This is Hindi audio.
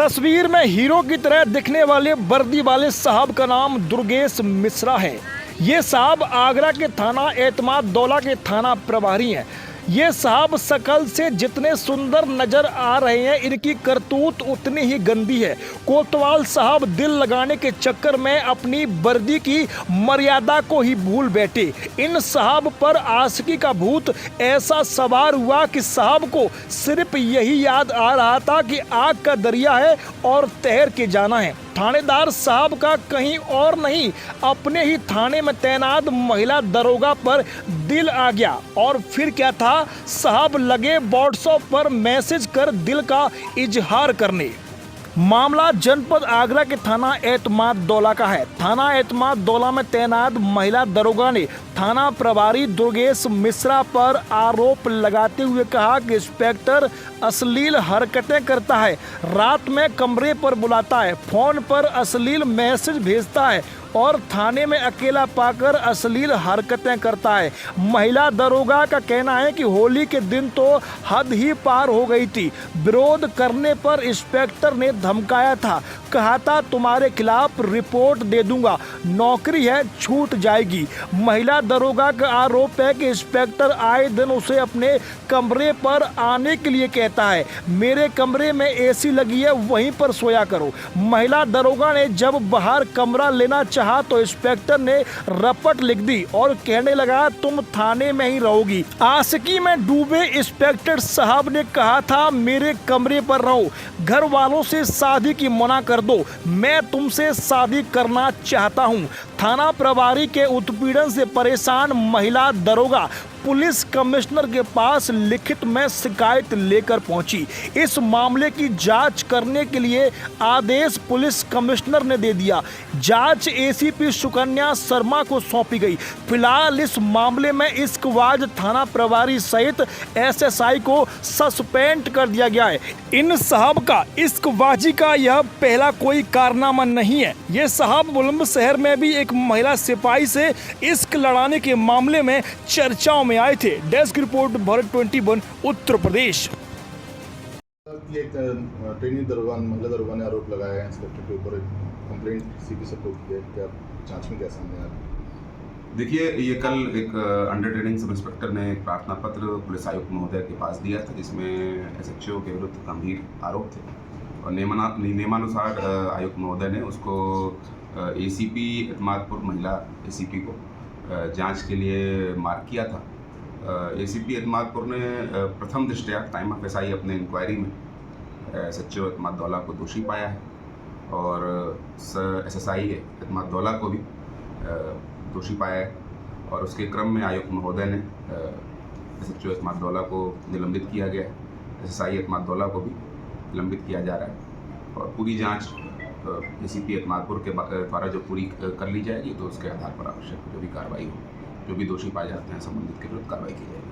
तस्वीर में हीरो की तरह दिखने वाले वर्दी वाले साहब का नाम दुर्गेश मिश्रा है। ये साहब आगरा के थाना एतमाद-दौला के थाना प्रभारी हैं। ये साहब शकल से जितने सुंदर नजर आ रहे हैं, इनकी करतूत उतनी ही गंदी है। कोतवाल साहब दिल लगाने के चक्कर में अपनी वर्दी की मर्यादा को ही भूल बैठे। इन साहब पर आशिकी का भूत ऐसा सवार हुआ कि साहब को सिर्फ यही याद आ रहा था कि आग का दरिया है और तैर के जाना है। थानेदार साहब का कहीं और नहीं, अपने ही थाने में तैनात महिला दरोगा पर दिल आ गया। और फिर क्या था, साहब लगे व्हाट्सएप पर मैसेज कर दिल का इजहार करने। मामला जनपद आगरा के थाना एतमाद-दौला का है। थाना एतमाद-दौला में तैनात महिला दरोगा ने थाना प्रभारी दुर्गेश मिश्रा पर आरोप लगाते हुए कहा कि इंस्पेक्टर अश्लील हरकतें करता है, रात में कमरे पर बुलाता है, फोन पर अश्लील मैसेज भेजता है और थाने में अकेला पाकर अश्लील हरकतें करता है। महिला दरोगा का कहना है कि होली के दिन तो हद ही पार हो गई थी। विरोध करने पर इंस्पेक्टर ने धमकाया था, कहा था तुम्हारे खिलाफ रिपोर्ट दे दूंगा, नौकरी है छूट जाएगी। महिला दरोगा का आरोप है कि इंस्पेक्टर आए दिन उसे अपने कमरे पर आने के लिए कहता है, मेरे कमरे में एसी लगी है, वहीं पर सोया करो। महिला दरोगा ने जब बाहर कमरा लेना चाहा तो इंस्पेक्टर ने रपट लिख दी और कहने लगा तुम थाने में ही रहोगी। आशिकी में डूबे इंस्पेक्टर साहब ने कहा था मेरे कमरे पर रहो, घर वालों से शादी की मना कर दो, मैं तुमसे शादी करना चाहता हूं। थाना प्रभारी के उत्पीड़न से परेशान महिला दरोगा पुलिस कमिश्नर के पास लिखित में शिकायत लेकर पहुंची। इस मामले की जांच करने के लिए आदेश पुलिस कमिश्नर ने दे दिया। जांच एसीपी सुकन्या शर्मा को सौंपी गई। फिलहाल इस मामले में इश्कवाज थाना प्रभारी सहित एसएसआई को सस्पेंड कर दिया गया है। इन साहब का इश्कबाजी का यह पहला कोई कारनामा नहीं है। ये साहब बुलंदशहर में भी एक महिला सिपाही से इश्क लड़ाने के मामले में चर्चाओं में आए थे। Desk report Bharat 21 Uttar Pradesh. एक ट्रेनिंग दरोगा महिला दरोगा ने आरोप लगाया है इंस्पेक्टर के ऊपर, कंप्लेंट सीपी सब को की है, क्या जांच में क्या सामने आया? देखिए, ये कल एक अंडर ट्रेनिंग सब इंस्पेक्टर ने एक प्रार्थना पत्र पुलिस आयुक्त महोदय के पास दिया था, जिसमें एसएचओ के विरुद्ध गंभीर आरोप थे और नियमानुसार आयुक्त महोदय ने उसको एसीपी एतमादपुर महिला एसीपी को जांच के लिए मार्क किया था। एसीपी एतमादपुर ने प्रथम दृष्टया टाइम ऑफ एसआई अपने इंक्वायरी में एसएचओ एतमाद-दौला को दोषी पाया है और एसएसआई एतमाद-दौला को भी दोषी पाया है और उसके क्रम में आयुक्त महोदय ने एसएचओ एतमाद-दौला को निलंबित किया गया है। एसएसआई एतमाद-दौला को भी निलंबित किया जा रहा है और पूरी जांच एसीपी एतमादपुर के द्वारा जो पूरी कर ली जाएगी तो उसके आधार पर आवश्यक जो भी कार्रवाई हो, जो भी दोषी पाए जाते हैं संबंधित के विरुद्ध कार्रवाई की जाएगी।